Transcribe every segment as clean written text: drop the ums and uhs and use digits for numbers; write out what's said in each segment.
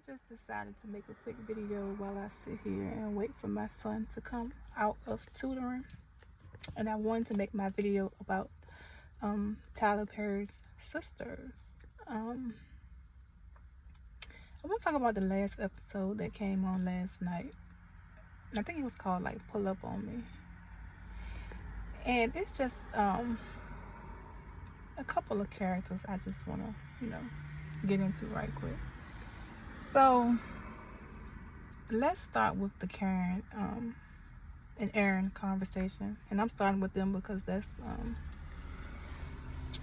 just decided to make a quick video while I sit here and wait for my son to come out of tutoring. And I wanted to make my video about Tyler Perry's sisters. Um, I want to talk about the last episode that came on last night. I think it was called like Pull Up On Me. And it's just a couple of characters I just want to, get into right quick. So let's start with the Karen and Aaron conversation, and I'm starting with them because that's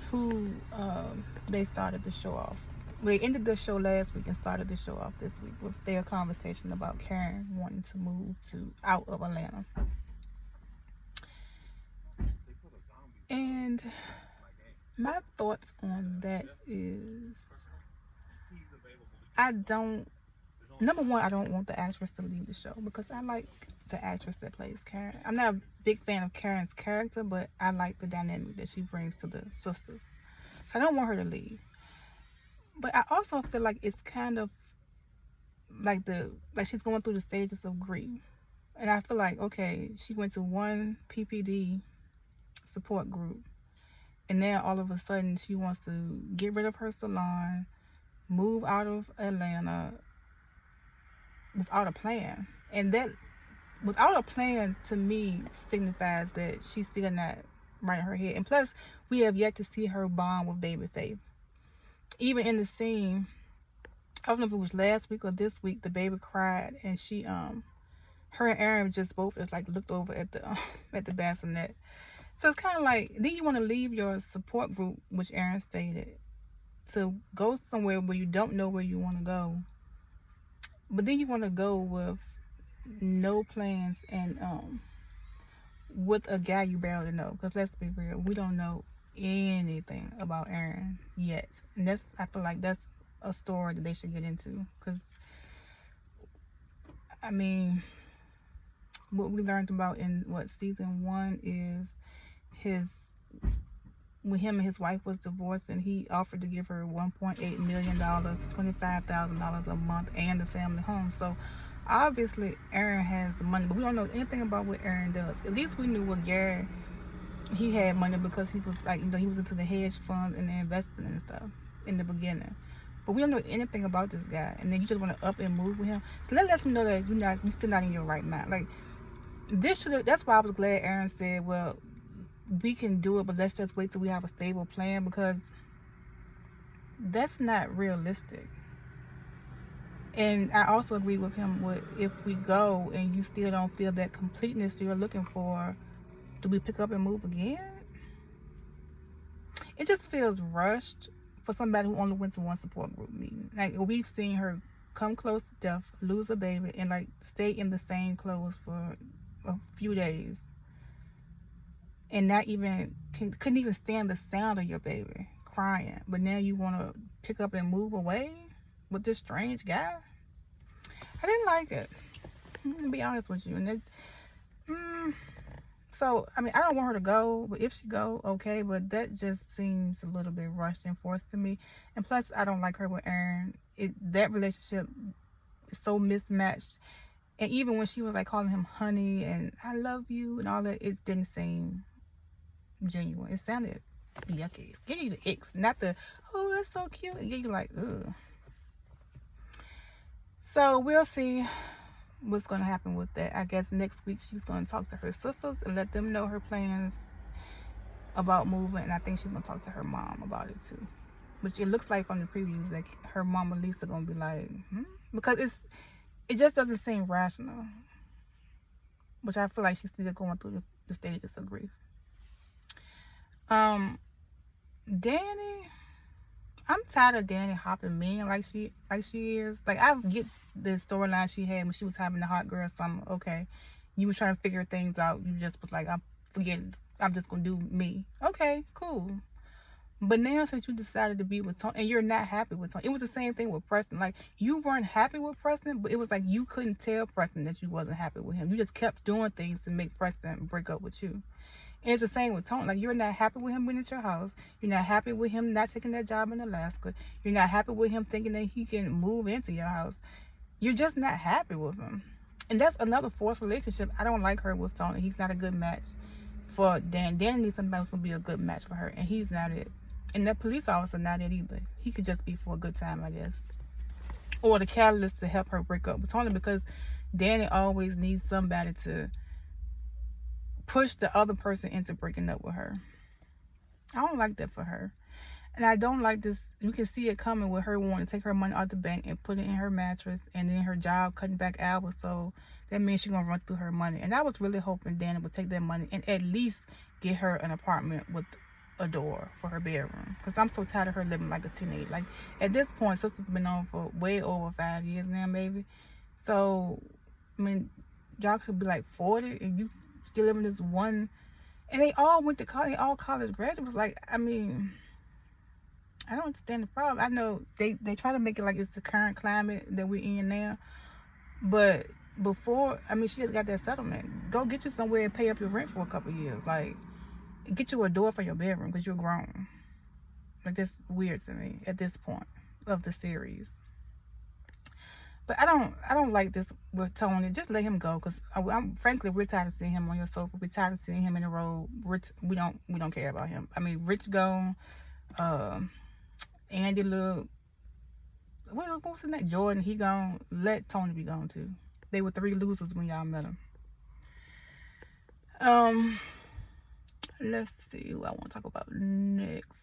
who they started the show off. We ended the show last week and started the show off this week with their conversation about Karen wanting to move out of Atlanta. And my thoughts on that is, number one, I don't want the actress to leave the show because I like the actress that plays Karen. I'm not a big fan of Karen's character, but I like the dynamic that she brings to the sisters. So I don't want her to leave. But I also feel like it's kind of like she's going through the stages of grief. And I feel like, okay, she went to one PPD support group, and now all of a sudden she wants to get rid of her salon, move out of Atlanta without a plan. And that without a plan to me signifies that she's still not right in her head. And plus, we have yet to see her bond with Babyface. Even in the scene, I don't know if it was last week or this week, the baby cried, and she her and Aaron just both just like looked over at the bassinet. So it's kind of like, then you want to leave your support group, which Aaron stated, to go somewhere where you don't know where you want to go. But then you want to go with no plans and with a guy you barely know. Because let's be real, we don't know anything about Aaron yet. And I feel like that's a story that they should get into. Because, I mean, what we learned about in season 1 is when him and his wife was divorced, and he offered to give her $1.8 million, $25,000 a month, and a family home. So obviously Aaron has the money, but we don't know anything about what Aaron does. At least we knew with Gary, he had money because he was like, he was into the hedge funds and the investing and stuff in the beginning. But we don't know anything about this guy, and then you just want to up and move with him. So that lets me know that you're still not in your right mind. Like, that's why I was glad Aaron said, well, we can do it, but let's just wait till we have a stable plan, because that's not realistic. And I also agree with him with, if we go and you still don't feel that completeness you're looking for, do we pick up and move again? It just feels rushed for somebody who only went to one support group meeting. Like, we've seen her come close to death, lose a baby, and like stay in the same clothes for a few days, and not even couldn't even stand the sound of your baby crying. But now you want to pick up and move away with this strange guy? I didn't like it, to be honest with you. And so, I mean, I don't want her to go, but if she go, okay. But that just seems a little bit rushed and forced to me. And plus, I don't like her with Aaron. That relationship is so mismatched. And even when she was like calling him honey and I love you and all that, it didn't seem genuine. It sounded yucky. It gave you the icks, not the, oh, that's so cute. It gave you like, ugh. So we'll see what's going to happen with that. I guess next week she's going to talk to her sisters and let them know her plans about moving. And I think she's going to talk to her mom about it too. Which it looks like from the previews that her mom and Lisa going to be like, because it just doesn't seem rational. Which I feel like she's still going through the stages of grief. Danny, I'm tired of Danny hopping men like she is. Like, I get the storyline she had when she was having the hot girl summer. Okay, you were trying to figure things out. You just was like, I'm just gonna do me. Okay, cool. But now, since you decided to be with Tony, and you're not happy with Tony, it was the same thing with Preston. Like, you weren't happy with Preston, but it was like you couldn't tell Preston that you wasn't happy with him. You just kept doing things to make Preston break up with you. And it's the same with Tony. Like, you're not happy with him being at your house. You're not happy with him not taking that job in Alaska. You're not happy with him thinking that he can move into your house. You're just not happy with him. And that's another forced relationship. I don't like her with Tony. He's not a good match for Dan. Dan needs somebody who's going to be a good match for her. And he's not it. And that police officer not it either. He could just be for a good time, I guess. Or the catalyst to help her break up with Tony, because Danny always needs somebody to push the other person into breaking up with her. I don't like that for her. And I don't like this. You can see it coming with her wanting to take her money out the bank and put it in her mattress, and then her job cutting back hours. So that means she's going to run through her money. And I was really hoping Danny would take that money and at least get her an apartment with a door for her bedroom. Because I'm so tired of her living like a teenager. Like, at this point, sister's been on for way over 5 years now, maybe. So, I mean, y'all could be like 40 and you still living this one. And they all went to college. They all college graduates. Like, I mean, I don't understand the problem. I know they try to make it like it's the current climate that we're in now. But before, I mean, she has got that settlement. Go get you somewhere and pay up your rent for a couple of years. Like, get you a door for your bedroom because you're grown. Like, that's weird to me at this point of the series. But I don't like this with Tony. Just let him go, because I'm frankly, we're tired of seeing him on your sofa. We're tired of seeing him in the road. We don't care about him. I mean, Rich gone. Andy look. What's his name? Jordan. He gone. Let Tony be gone too. They were 3 losers when y'all met him. Let's see who I want to talk about next.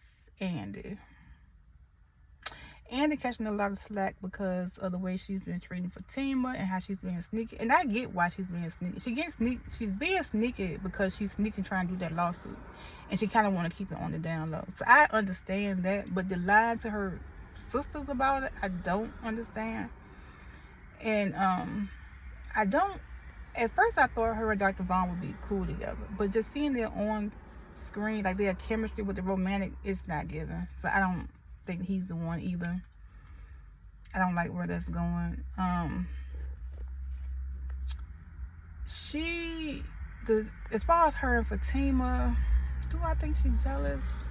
Andy catching a lot of slack because of the way she's been treating Fatima and how she's being sneaky. And I get why she's being sneaky. She's being sneaky because she's sneaking trying to do that lawsuit. And she kind of want to keep it on the down low. So I understand that. But the lie to her sisters about it, I don't understand. And I don't... At first I thought her and Dr. Vaughn would be cool together. But just seeing them on screen, like their chemistry with the romantic, it's not given. So I don't think he's the one either. I don't like where that's going. As far as her and Fatima, do I think she's jealous?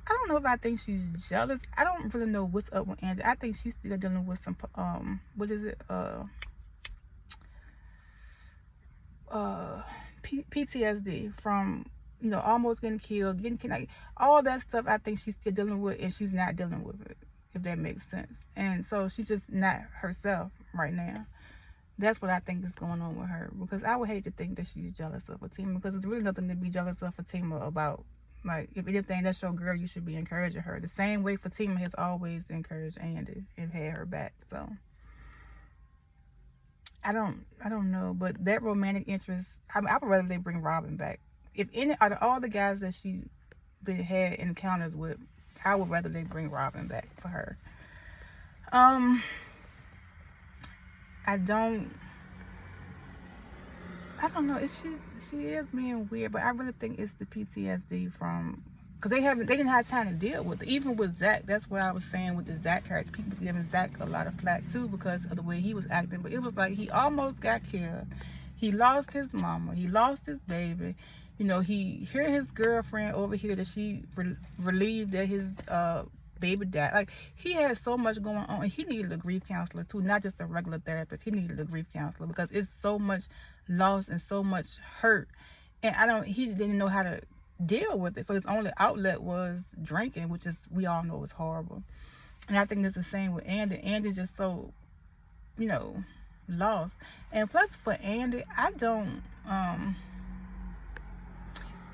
I don't know if I think she's jealous. I don't really know what's up with Andy. I think she's still dealing with some what is it? PTSD from, you know, almost getting killed, getting kidnapped, all that stuff. I think she's still dealing with, and she's not dealing with it, if that makes sense. And so she's just not herself right now. That's what I think is going on with her, because I would hate to think that she's jealous of Fatima, because it's really nothing to be jealous of Fatima about. Like, if anything, that's your girl, you should be encouraging her the same way Fatima has always encouraged Andy and had her back. So I don't know, but that romantic interest, I would rather they bring Robin back. If any out of all the guys that she had encounters with, I would rather they bring Robin back for her. I don't know. She is being weird, but I really think it's the PTSD from, because they didn't have time to deal with it. Even with Zach, that's what I was saying with the Zach character. People was giving Zach a lot of flack too because of the way he was acting. But it was like he almost got killed. He lost his mama. He lost his baby. You know, he heard his girlfriend over here that she relieved that his baby died. Like, he had so much going on, and he needed a grief counselor too, not just a regular therapist. He needed a grief counselor because it's so much loss and so much hurt, and he didn't know how to deal with it. So his only outlet was drinking, which is, we all know, is horrible. And I think it's the same with Andy. Andy's just so, you know, lost. And plus for Andy, I don't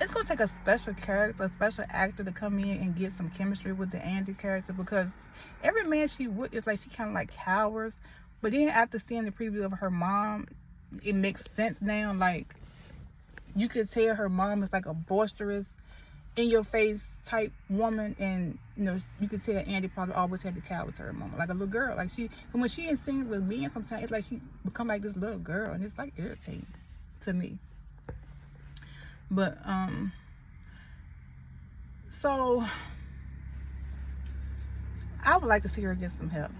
it's gonna take a special character, a special actor to come in and get some chemistry with the Andy character, because every man she with is like, she kind of like cowers. But then after seeing the preview of her mom, it makes sense now. Like, you could tell her mom is like a boisterous, in your face type woman, and you know, you could tell Andy probably always had to cower to her mama, like a little girl. Like, when she in scenes with me, and sometimes it's like she become like this little girl, and it's like irritating to me. But so I would like to see her get some help,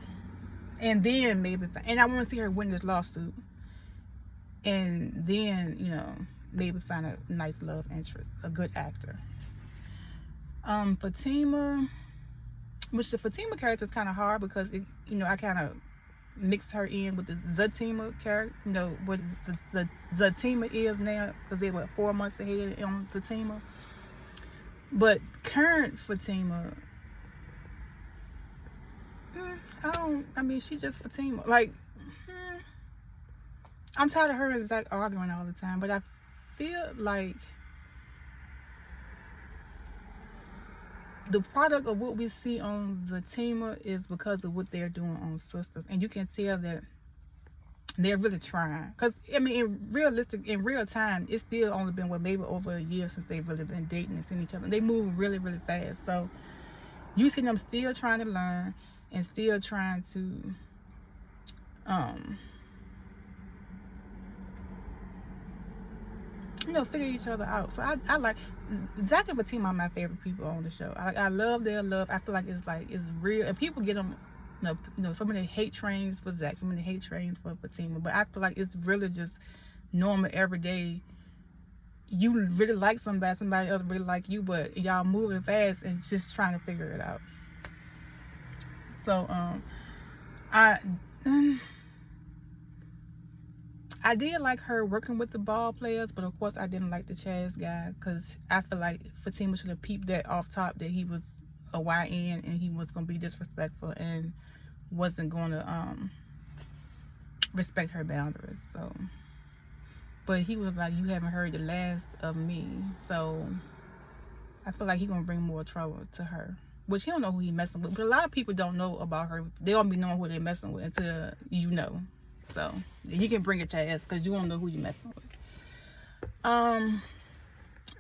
and then maybe, and I want to see her win this lawsuit, and then, you know, maybe find a nice love interest, a good actor. Fatima, which the Fatima character is kind of hard because I kind of mixed her in with the Zatima character. What the Zatima is now because they were 4 months ahead on Zatima. But current Fatima, she's just Fatima. Like, I'm tired of her and Zach arguing all the time, but I feel like the product of what we see on Zatima is because of what they're doing on Sistas, and you can tell that they're really trying. Because in real time, it's still only been maybe over a year since they've really been dating and seeing each other. They move really, really fast. So you see them still trying to learn and still trying to figure each other out. So I like Zach and Fatima are my favorite people on the show. I love their love. I feel like it's real, and people get them. So many hate trains for Zach, so many hate trains for Fatima. But I feel like it's really just normal, everyday. You really like somebody else really like you, but y'all moving fast and just trying to figure it out. So I did like her working with the ball players, but of course I didn't like the Chaz guy because I feel like Fatima should have peeped that off top that he was a YN and he was going to be disrespectful and wasn't going to respect her boundaries. So, but he was like, you haven't heard the last of me. So I feel like he's going to bring more trouble to her, which he don't know who he messing with. But a lot of people don't know about her. They don't be knowing who they're messing with until you know. So you can bring it to ass because you don't know who you're messing with.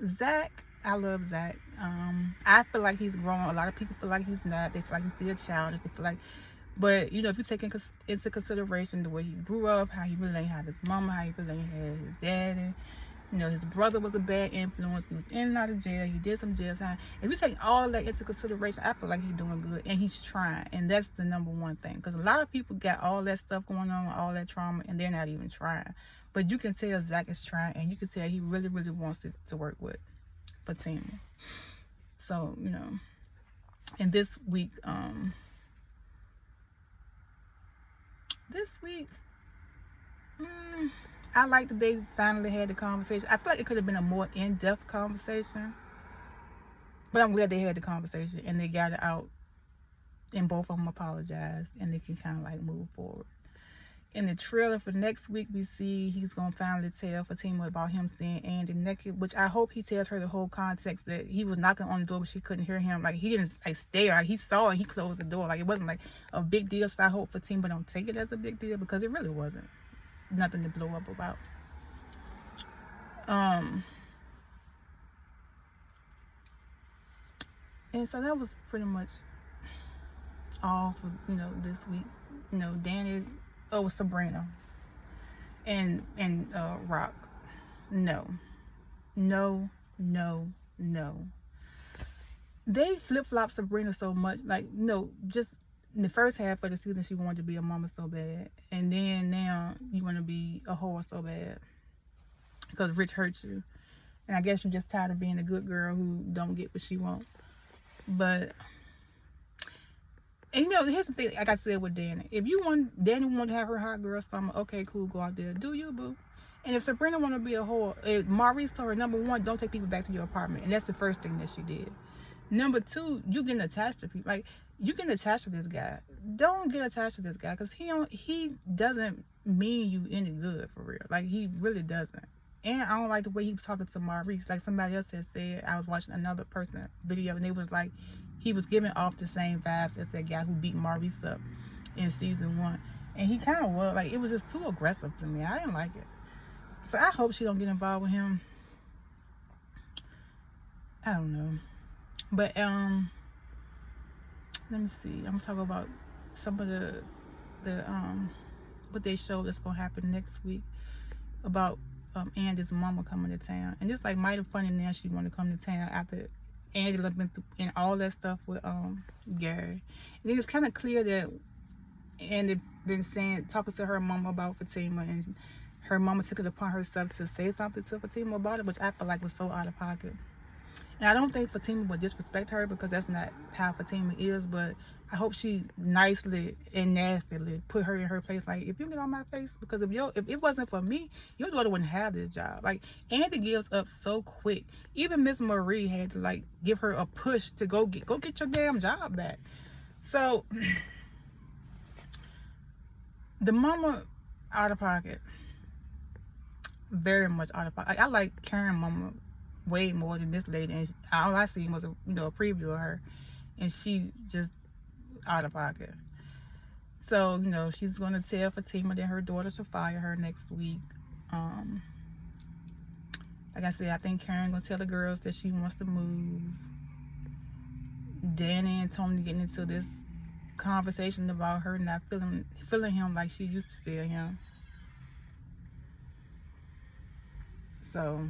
Zach, I love Zach. I feel like he's grown. A lot of people feel like he's not. They feel like he's still childish. They feel like, but if you take into consideration the way he grew up, how he really ain't had his mama, how he really ain't had his daddy. His brother was a bad influence. He was in and out of jail. He did some jail time. If you take all that into consideration, I feel like he's doing good and he's trying. And that's the number one thing. Because a lot of people got all that stuff going on, all that trauma, and they're not even trying. But you can tell Zach is trying, and you can tell he really, really wants it to work with Fatima. So, and this week, I like that they finally had the conversation. I feel like it could have been a more in-depth conversation. But I'm glad they had the conversation and they got it out and both of them apologized and they can kind of like move forward. In the trailer for next week, we see he's going to finally tell Fatima about him seeing Andy naked, which I hope he tells her the whole context that he was knocking on the door but she couldn't hear him. Like, he didn't stare. He saw it. He closed the door. Like, it wasn't like a big deal. So I hope Fatima don't take it as a big deal because it really wasn't. Nothing to blow up about. And so that was pretty much all for this week. Danny, Sabrina and Rock. No. They flip-flop Sabrina so much. Like, just in the first half of the season she wanted to be a mama so bad, and then now you want to be a whore so bad because Rich hurt you, and I guess you're just tired of being a good girl who don't get what she wants. But and here's the thing, like I said with Danny, if Danny want to have her hot girl summer, okay, cool, go out there, do you, boo. And if Sabrina want to be a whore, if Maurice told her, number one, don't take people back to your apartment, and that's the first thing that she did. Number two, you getting attached to people. Like, you getting attached to this guy. Don't get attached to this guy because he doesn't mean you any good for real. Like, he really doesn't. And I don't like the way he was talking to Maurice. Like somebody else had said, I was watching another person video and they was like, he was giving off the same vibes as that guy who beat Maurice up in season 1. And he kind of was. Like, it was just too aggressive to me. I didn't like it. So I hope she don't get involved with him. I don't know. But let me see. I'm gonna talk about some of the what they showed that's gonna happen next week about Andy's mama coming to town. And it's like mighty funny now she want to come to town after Andy been through and all that stuff with Gary. And it's kind of clear that Andy been talking to her mama about Fatima, and her mama took it upon herself to say something to Fatima about it, which I feel like was so out of pocket. And I don't think Fatima would disrespect her because that's not how Fatima is, but I hope she nicely and nastily put her in her place. Like, if you get on my face, because if it wasn't for me, your daughter wouldn't have this job. Like, Andy gives up so quick. Even Miss Marie had to, like, give her a push to go get your damn job back. So, the mama out of pocket. Very much out of pocket. Like, I like Karen mama way more than this lady, and all I seen was a preview of her, and she just out of pocket. So she's gonna tell Fatima that her daughter should fire her next week. Like I said, I think Karen gonna tell the girls that she wants to move. Danny and Tony getting into this conversation about her not feeling him like she used to feel him. So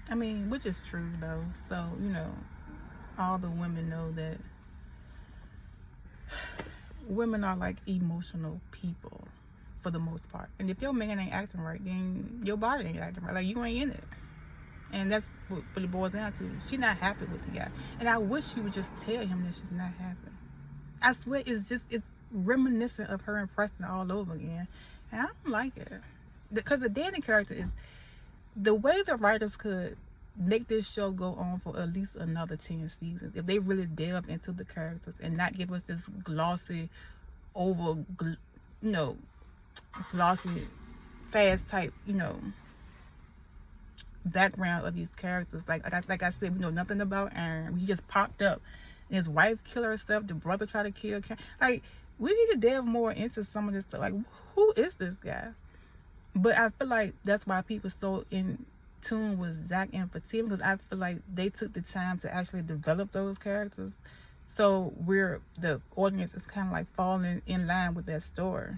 I mean, which is true though. So, all the women know that women are like emotional people for the most part. And if your man ain't acting right, then your body ain't acting right. Like, you ain't in it. And that's what it boils down to. She's not happy with the guy. And I wish she would just tell him that she's not happy. I swear it's reminiscent of her in Preston all over again. And I don't like it. Because the Danny character is, the way the writers could make this show go on for at least another 10 seasons, if they really delve into the characters and not give us this glossy, glossy, fast type, background of these characters. Like I said, we know nothing about Aaron. He just popped up. And his wife killed herself. The brother tried to kill Karen. Like, we need to delve more into some of this stuff. Like, who is this guy? But I feel like that's why people so in tune with Zach and Fatima, because I feel like they took the time to actually develop those characters. So the audience is kind of like falling in line with that story.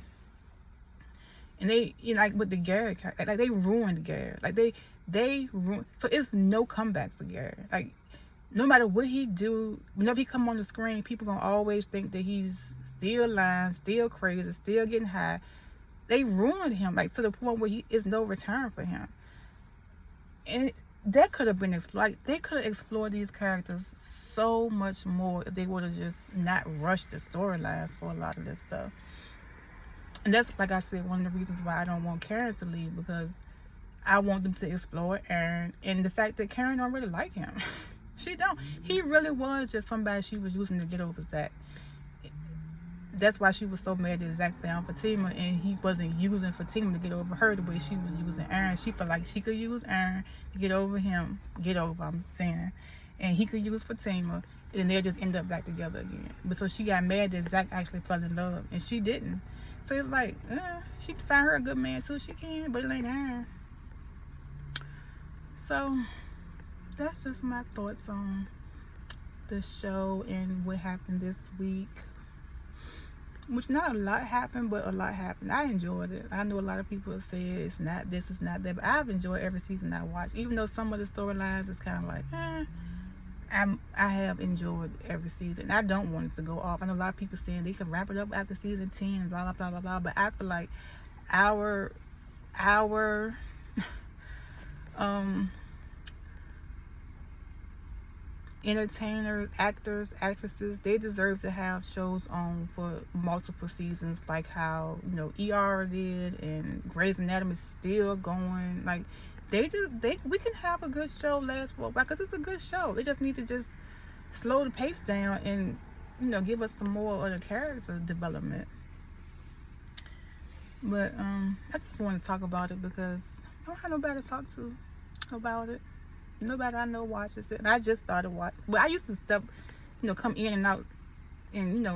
And they, like with the Gary character, like they ruined Gary. Like they ruined. So it's no comeback for Gary. Like, no matter what he do, whenever he come on the screen, people gonna always think that he's still lying, still crazy, still getting high. They ruined him, like, to the point where is no return for him. And that could have been explored. Like, they could have explored these characters so much more if they would have just not rushed the storylines for a lot of this stuff. And that's, like I said, one of the reasons why I don't want Karen to leave, because I want them to explore Aaron and the fact that Karen don't really like him. She don't. He really was just somebody she was using to get over Zach. That's why she was so mad that Zach found Fatima, and he wasn't using Fatima to get over her the way she was using Aaron. She felt like she could use Aaron to get over him. I'm saying. And he could use Fatima, and they'll just end up back together again. But so she got mad that Zach actually fell in love, and she didn't. So it's like, she can find her a good man too. She can, but it ain't Aaron. So that's just my thoughts on the show and what happened this week. Which not a lot happened, but a lot happened. I enjoyed it. I know a lot of people have said it's not this, it's not that, but I've enjoyed every season I watched. Even though some of the storylines is kind of like, I have enjoyed every season. I don't want it to go off. I know a lot of people saying they could wrap it up after season 10 and blah, blah, blah, blah, blah. But I feel like our entertainers, actors, actresses, they deserve to have shows on for multiple seasons, like how ER did, and Grey's Anatomy is still going. Like, we can have a good show last for a while, because it's a good show. They just need to just slow the pace down and give us some more of the character development. But I just want to talk about it because I don't have nobody to talk to about it. Nobody I know watches it. And I just started watching. Well, I used to stuff, come in and out, and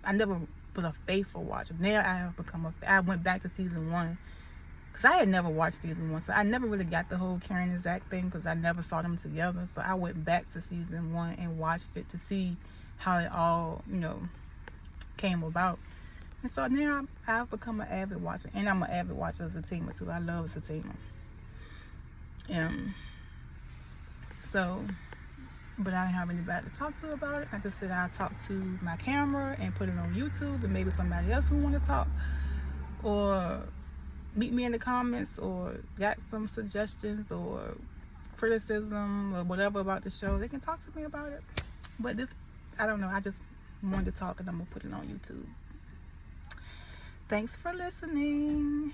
I never was a faithful watcher. Now I have become I went back to season 1 because I had never watched season 1, so I never really got the whole Karen and Zach thing because I never saw them together. So I went back to season 1 and watched it to see how it all came about. And so now I've become an avid watcher, and I'm an avid watcher of Fatima too. I love Fatima. So but I didn't have anybody to talk to about it. I just said I'll talk to my camera and put it on YouTube, and maybe somebody else who want to talk or meet me in the comments or got some suggestions or criticism or whatever about the show, they can talk to me about it. But this, I don't know, I just wanted to talk, and I'm gonna put it on YouTube. Thanks for listening.